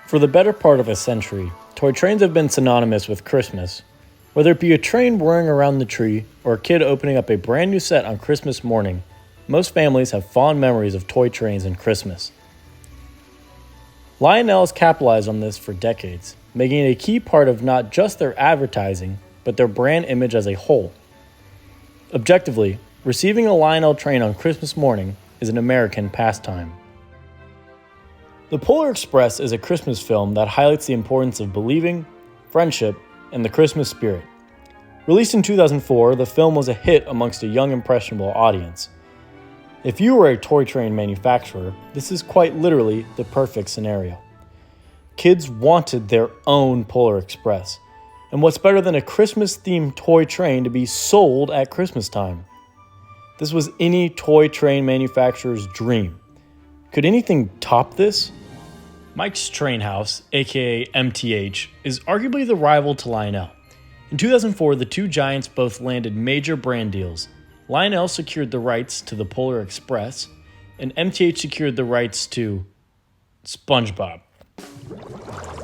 For the better part of a century, toy trains have been synonymous with Christmas. Whether it be a train whirring around the tree or a kid opening up a brand new set on Christmas morning, most families have fond memories of toy trains and Christmas. Lionel has capitalized on this for decades, making it a key part of not just their advertising, but their brand image as a whole. Objectively, receiving a Lionel train on Christmas morning is an American pastime. The Polar Express is a Christmas film that highlights the importance of believing, friendship, and the Christmas spirit. Released in 2004, the film was a hit amongst a young, impressionable audience. If you were a toy train manufacturer, this is quite literally the perfect scenario. Kids wanted their own Polar Express, and what's better than a Christmas-themed toy train to be sold at Christmas time? This was any toy train manufacturer's dream. Could anything top this? Mike's Train House, aka MTH, is arguably the rival to Lionel. In 2004, the two giants both landed major brand deals. Lionel secured the rights to the Polar Express, and MTH secured the rights to SpongeBob.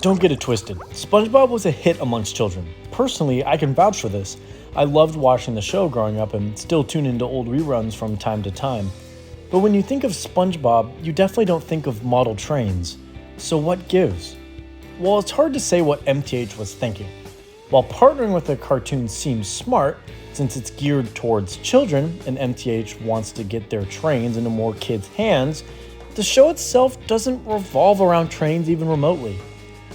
Don't get it twisted, SpongeBob was a hit amongst children. Personally, I can vouch for this. I loved watching the show growing up and still tune into old reruns from time to time. But when you think of SpongeBob, you definitely don't think of model trains. So what gives? Well, it's hard to say what MTH was thinking. While partnering with a cartoon seems smart, since it's geared towards children and MTH wants to get their trains into more kids' hands, the show itself doesn't revolve around trains even remotely.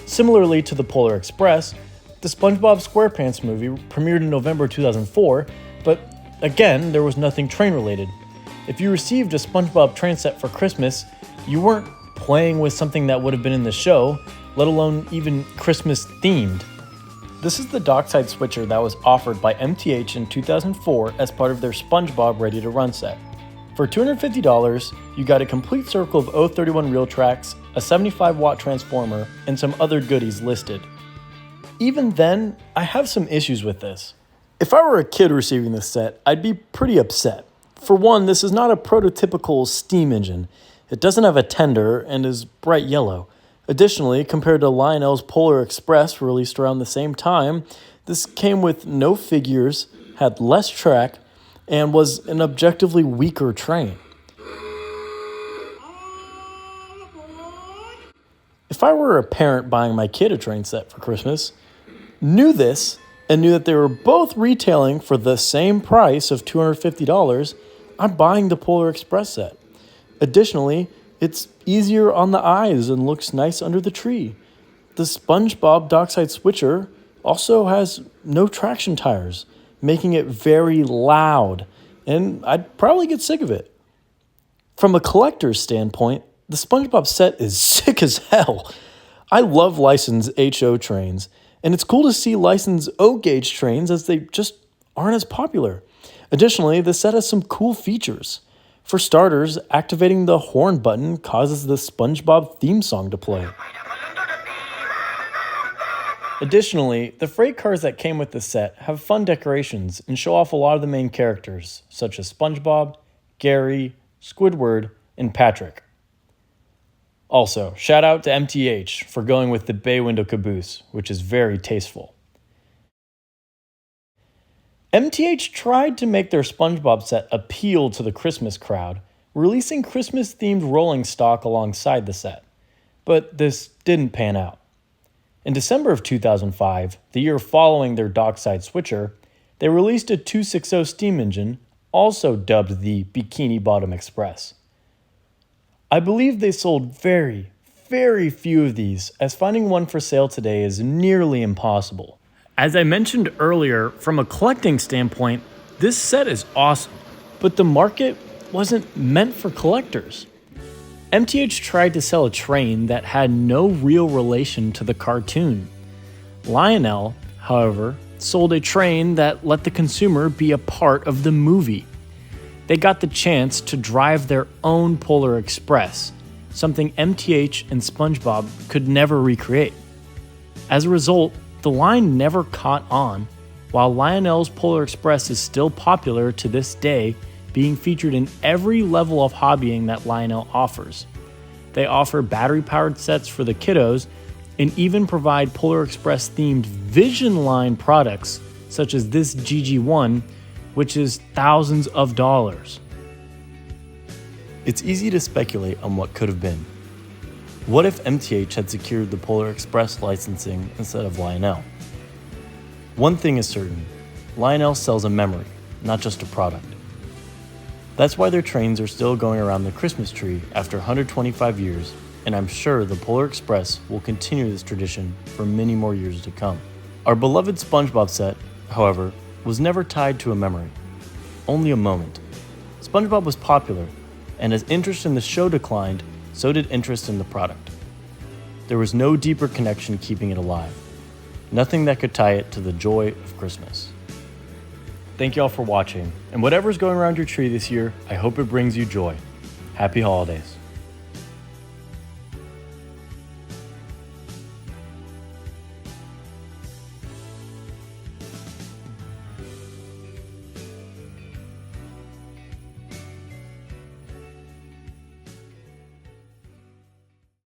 Similarly to the Polar Express, the SpongeBob SquarePants movie premiered in November 2004, but again, there was nothing train-related. If you received a SpongeBob train set for Christmas, you weren't playing with something that would have been in the show, let alone even Christmas-themed. This is the dockside switcher that was offered by MTH in 2004 as part of their SpongeBob Ready to Run set. For $250, you got a complete circle of 031 reel tracks, a 75-watt transformer, and some other goodies listed. Even then, I have some issues with this. If I were a kid receiving this set, I'd be pretty upset. For one, this is not a prototypical steam engine. It doesn't have a tender and is bright yellow. Additionally, compared to Lionel's Polar Express released around the same time, this came with no figures, had less track, and was an objectively weaker train. If I were a parent buying my kid a train set for Christmas, knew this, and knew that they were both retailing for the same price of $250, I'm buying the Polar Express set. Additionally, it's easier on the eyes and looks nice under the tree. The SpongeBob dockside switcher also has no traction tires, making it very loud, and I'd probably get sick of it. From a collector's standpoint, the SpongeBob set is sick as hell. I love licensed HO trains, and it's cool to see licensed O-gauge trains as they just aren't as popular. Additionally, the set has some cool features. For starters, activating the horn button causes the SpongeBob theme song to play. Additionally, the freight cars that came with the set have fun decorations and show off a lot of the main characters, such as SpongeBob, Gary, Squidward, and Patrick. Also, shout out to MTH for going with the bay window caboose, which is very tasteful. MTH tried to make their SpongeBob set appeal to the Christmas crowd, releasing Christmas-themed rolling stock alongside the set, but this didn't pan out. In December of 2005, the year following their dockside switcher, they released a 260 steam engine, also dubbed the Bikini Bottom Express. I believe they sold very, very few of these, as finding one for sale today is nearly impossible. As I mentioned earlier, from a collecting standpoint, this set is awesome, but the market wasn't meant for collectors. MTH tried to sell a train that had no real relation to the cartoon. Lionel, however, sold a train that let the consumer be a part of the movie. They got the chance to drive their own Polar Express, something MTH and SpongeBob could never recreate. As a result, the line never caught on, while Lionel's Polar Express is still popular to this day, being featured in every level of hobbying that Lionel offers. They offer battery-powered sets for the kiddos, and even provide Polar Express themed Vision line products such as this GG1, which is thousands of dollars. It's easy to speculate on what could have been. What if MTH had secured the Polar Express licensing instead of Lionel? One thing is certain, Lionel sells a memory, not just a product. That's why their trains are still going around the Christmas tree after 125 years, and I'm sure the Polar Express will continue this tradition for many more years to come. Our beloved SpongeBob set, however, was never tied to a memory, only a moment. SpongeBob was popular, and as interest in the show declined, so did interest in the product. There was no deeper connection keeping it alive, nothing that could tie it to the joy of Christmas. Thank you all for watching, and whatever's going around your tree this year, I hope it brings you joy. Happy holidays.